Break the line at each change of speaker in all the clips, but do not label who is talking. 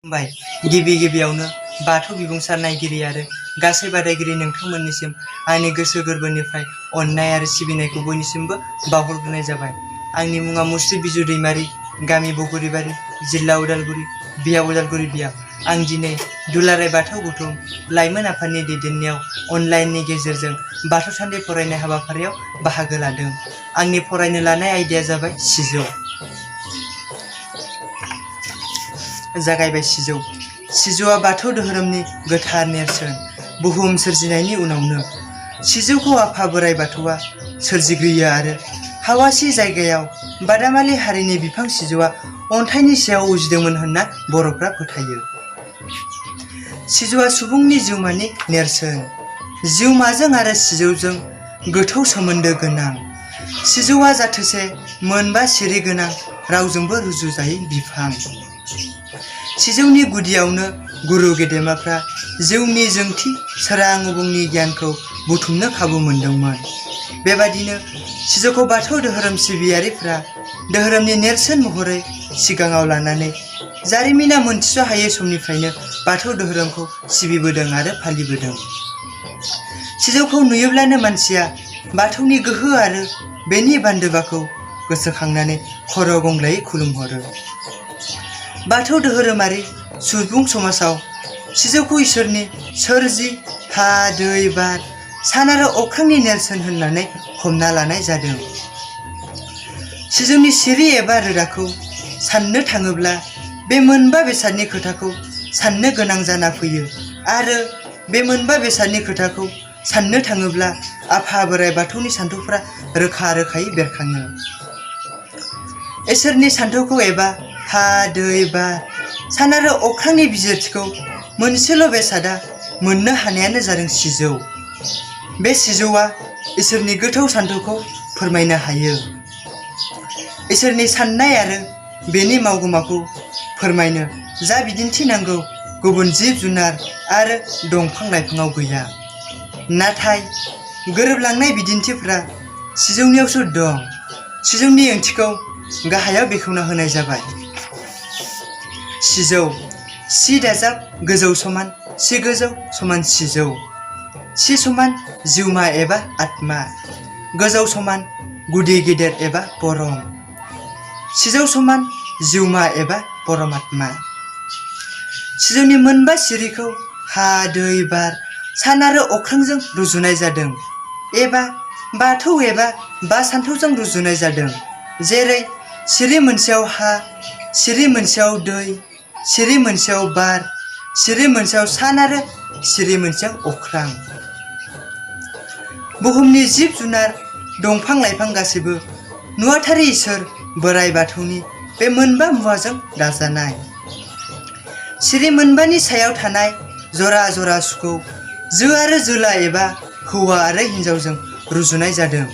खुलुमबाय। गिबियावनो बाथौ बिबुंसार नायगिरि आरो गासै बादायगिरि नोंथांमोननिसिम आंनि गोसो गोरबोनिफ्राय अननाय आरो सिबिनायखौ बयनिसिमबो बावहरग्रोनाय जाबाय। आंनि मुङा मुस्रि बिजु दैमारि, गामि बगुरिबारि, जिल्ला उदालगुरि, बिया उदालगुरि बिया। आं दिनै दुलाराय बाथौ गौथुम लाइमोन आफादनि दैदेननायाव अनलाइननि गेजेरजों बाथौ सानदै फरायनाय हाबाफारियाव बाहागो लादों। आंनि फरायनो लानाय आयदाया जाबाय सिजौ। जागायबाय सिजौ। सिजौआ बाथौ धोरोमनि गोथार नेरसोन। बुहुम सोरजिनायनि उनावनो सिजौखौ आफा बोराइ बाथौआ सोरजिग्रोयो आरो हावासि जायगायाव बादामालि हारिनि बिफां सिजौआ अन्थाइनि सायाव उजिदोंमोन होनना बर'फ्रा फोथायो। सिजौआ सुबुंनि जिउमानि नेरसोन। जिउमाजों आरो सिजौजों गोथौ सोमोन्दो गोनां। सिजौआ जाथोसे मोनबा सिरि गोनां रावजोंबो रुजुजायै बिफां। सिजौनि गुदियावनो गुरु गेदेमाफ्रा जिउनि जोंथि सोरां अबंनि गियानखौ बुथुमनो खाबु मोनदोंमोन। बेबादिनो सिजौखौ बाथौ धोरोम सिबियारिफ्रा धोरोमनि नेरसोन महरै सिगाङाव लानानै जारिमिना मोनथिस' हायै समनिफ्रायनो बाथौ धोरोमखौ सिबिबोदों आरो फालिबोदों। सिजौखौ नुयोब्लानो मानसिया बाथौनि गोहो आरो बेनि बान्दोबाखौ गोसोखांनानै खर' गंग्लायै खुलुमहरो। बाथौ धोरोमारि सुबुं समाजाव सिजौखौ इसोरनि सोरजि हा, दै, बार, सान आरो अख्रांनि नेरसोन होननानै हमना लानाय जादों। सिजौनि सिरि एबा रोदाखौ साननो थाङोब्ला बे मोनबा बेसादनि खोथाखौ साननो गोनां जाना फैयो आरो बे मोनबा बेसादनि खोथाखौ साननो थाङोब्ला आफा बोराइ बाथौनि सान्थौफ्रा रोखा रोखायै बेरखाङो। इसोरनि सान्थौखौ एबा हा, दै, बार, सान आरो अख्रांनि बिजिरथिखौ मोनसेल' बेसादा मोननो हानायानो जादों सिजौ। बे सिजौआ इसोरनि गोथौ सान्थौखौ फोरमायनो हायो। इसोरनि साननाय आरो बेनि मावगोमाखौ फोरमायनो जा बिदिन्थि नांगौ गुबुन जिब जुनार आरो दंफां लाइफाङाव गैया। नाथाय गोरोबलांनाय बिदिन्थिफ्रा सिजौनियावसो दं। सिजौनि ओंथिखौ गाहायाव बेखेवना होनाय जाबाय। सिजौ। सि दाजाब गोजौ समान सि गोजौ समान सिजौ। सि समान जिउमा एबा आत्मा। गोजौ समान गुदि गेदेर एबा परम। सिजौ समान जिउमा एबा परमात्मा। सिजौनि मोनबा सिरिखौ हा, दै, बार, सान आरो अख्रांजों रुजुनाय जादों एबा बाथौ एबा बा सान्थौजों रुजुनाय जादों। जेरै सिरि मोनसेयाव हा, सिरि मोनसेयाव दै, सिरि मोनसेयाव बार, सिरि मोनसेयाव सान आरो सिरि मोनसेयाव अख्रां। बुहुमनि जिब जुनार दंफां लाइफां गासैबो नुवाथारि इसोर बोराइ बाथौनि बे मोनबा मुवाजों दाजानाय। सिरि मोनबानि सायाव थानाय जरा जरा सुखौ जो आरो जोला एबा हौवा आरो हिनजावजों रुजुनाय जादों।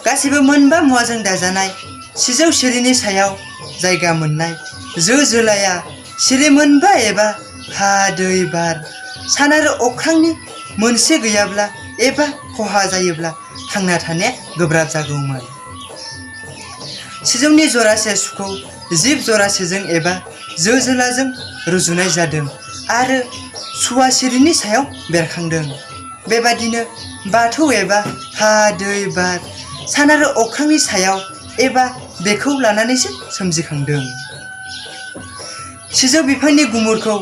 गासैबो मोनबा मुवाजों दाजानाय सिजौ सिरिनि सायाव जायगा मोननाय जो जोलाया सिरि मोनबा एबा हा, दै, बार, सान आरो अख्रांनि मोनसे गैयाब्ला एबा खहा जायोब्ला थांना थानाया गोब्राब जागौमोन। सिजौनि जरासे सुखौ जिब जरासेजों एबा जो जोलाजों रुजुनाय जादों आरो सुवा सिरिनि सायाव बेरखांदों। बेबादिनो बाथौ एबा हा, दै, बार, सान आरो अख्रांनि सायाव एबा बेखौ लानानैसो सोमजिखांदों। सिजौ बिफांनि गुमुरखौ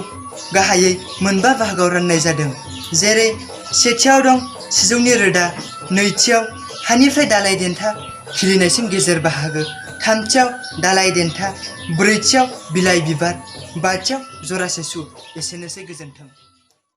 गाहायै मोनबा बाहागोआव राननाय जादों। जेरै सेथियाव दं सिजौनि रोदा, नैथियाव हानिफ्राय दालाइ देन्था खिलिनायसिम गेजेर बाहागो, थामथियाव दालाइ देन्था, ब्रैथियाव बिलाइ बिबार, बाथियाव जरासे सु। एसेनोसै, गोजोन्थों।